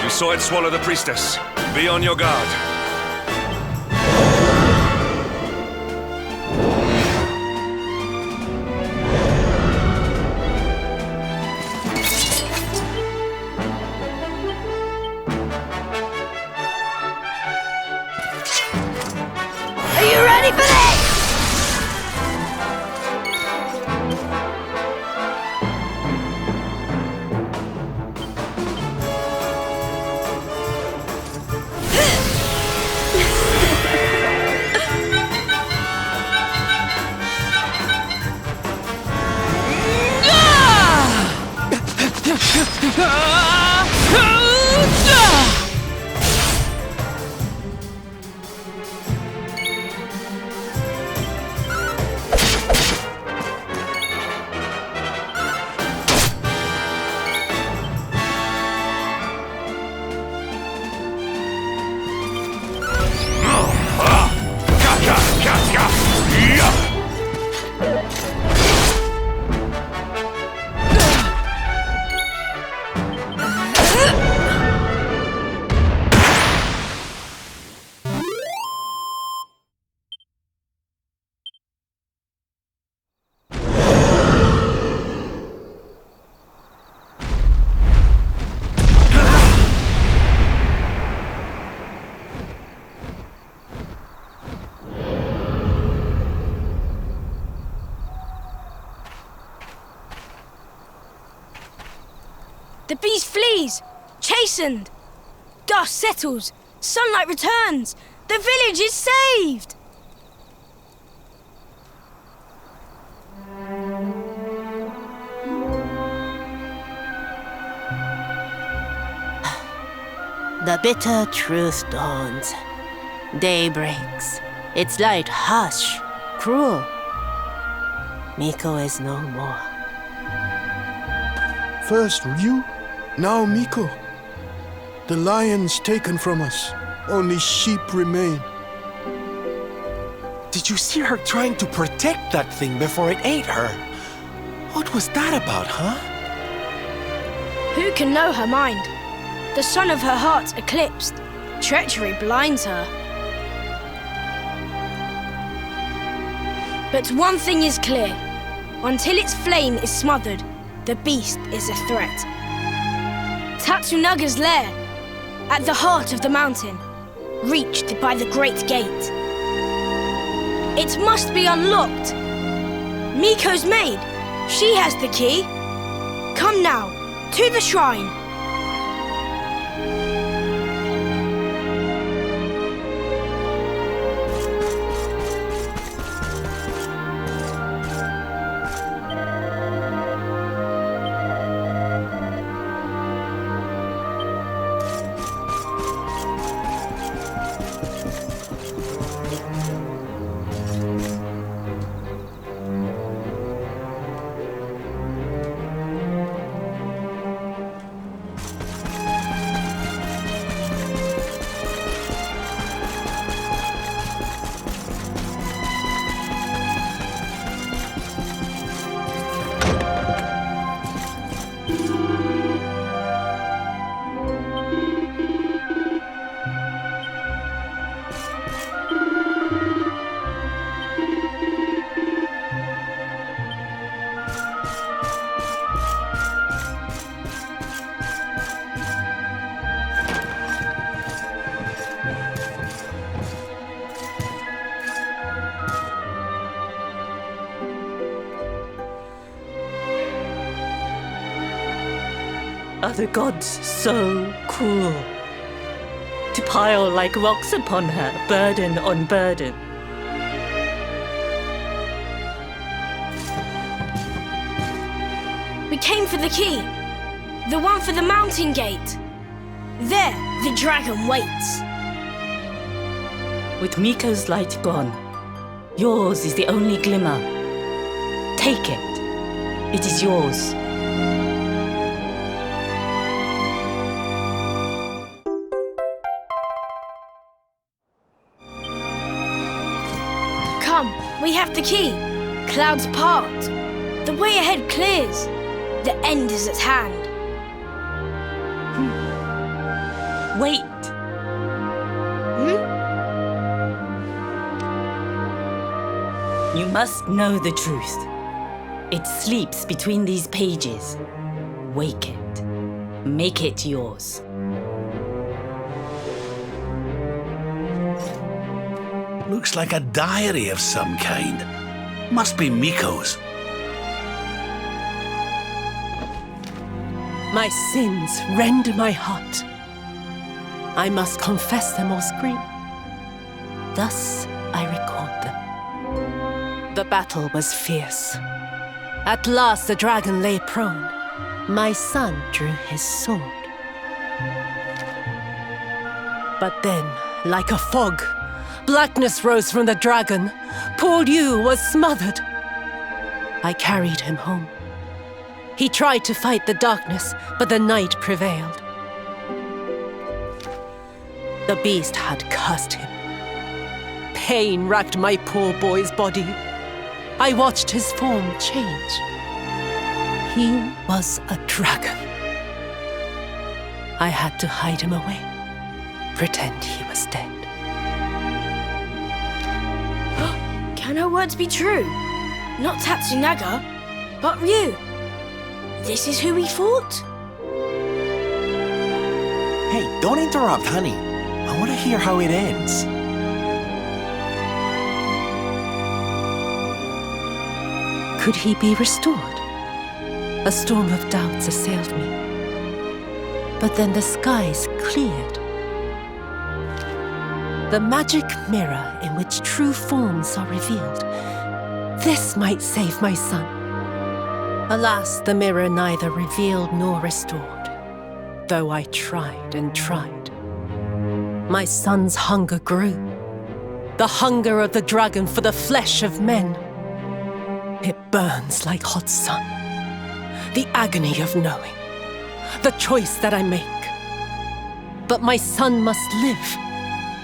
You saw it swallow the priestess. Be on your guard. Are you ready for this? The beast flees, chastened. Dust settles, sunlight returns. The village is saved. The bitter truth dawns. Day breaks. Its light harsh, cruel. Miko is no more. First Ryu, now Miko. The lion's taken from us. Only sheep remain. Did you see her trying to protect that thing before it ate her? What was that about, huh? Who can know her mind? The sun of her heart eclipsed. Treachery blinds her. But one thing is clear. Until its flame is smothered, the beast is a threat. Tatsunaga's lair, at the heart of the mountain, reached by the great gate. It must be unlocked. Miko's maid, she has the key. Come now, to the shrine. Are the gods so cruel? To pile like rocks upon her, burden on burden. We came for the key. The one for the mountain gate. There, the dragon waits. With Miko's light gone, yours is the only glimmer. Take it. It is yours. Come, we have the key. Clouds part. The way ahead clears. The end is at hand. Wait. You must know the truth. It sleeps between these pages. Wake it. Make it yours. Looks like a diary of some kind. Must be Miko's. My sins rend my heart. I must confess them or scream. Thus I record them. The battle was fierce. At last the dragon lay prone. My son drew his sword. But then, like a fog, blackness rose from the dragon. Poor Liu was smothered. I carried him home. He tried to fight the darkness, but the night prevailed. The beast had cursed him. Pain racked my poor boy's body. I watched his form change. He was a dragon. I had to hide him away, pretend he was dead. Can her words be true? Not Tatsunaga, but Ryu. This is who we fought? Hey, don't interrupt, honey. I want to hear how it ends. Could he be restored? A storm of doubts assailed me. But then the skies cleared. The magic mirror in which true forms are revealed. This might save my son. Alas, the mirror neither revealed nor restored, though I tried and tried. my son's hunger grew. The hunger of the dragon for the flesh of men. It burns like hot sun. The agony of knowing. The choice that I make. But my son must live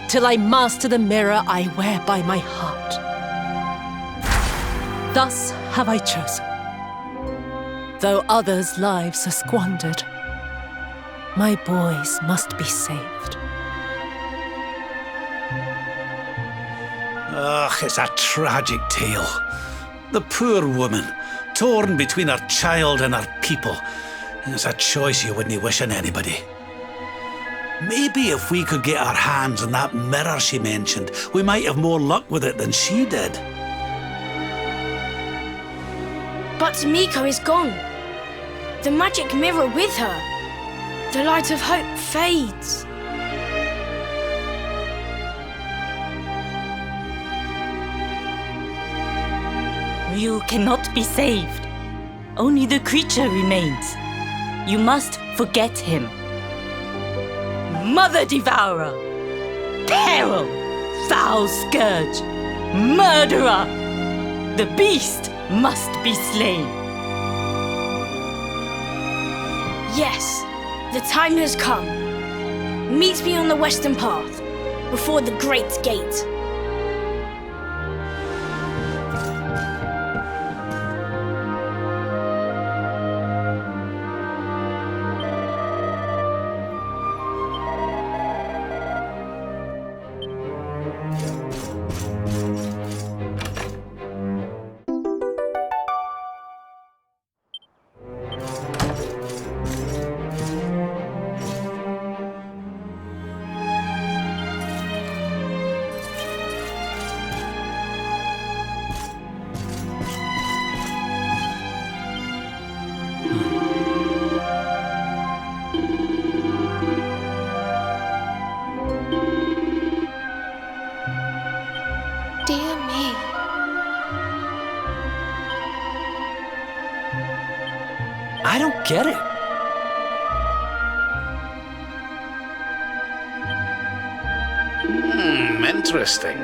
till I master the mirror I wear by my heart. Thus have I chosen. Though others' lives are squandered, my boys must be saved. Ugh, it's a tragic tale. The poor woman, torn between her child and her people. It's a choice you wouldn't wish on anybody. Maybe if we could get our hands on that mirror she mentioned, we might have more luck with it than she did. But Miko is gone. The magic mirror with her. The light of hope fades. You cannot be saved. Only the creature remains. You must forget him. Mother Devourer! Peril! Foul Scourge! Murderer! The beast must be slain. Yes, the time has come. Meet me on the western path, before the great gate. Dear me. I don't get it. Interesting.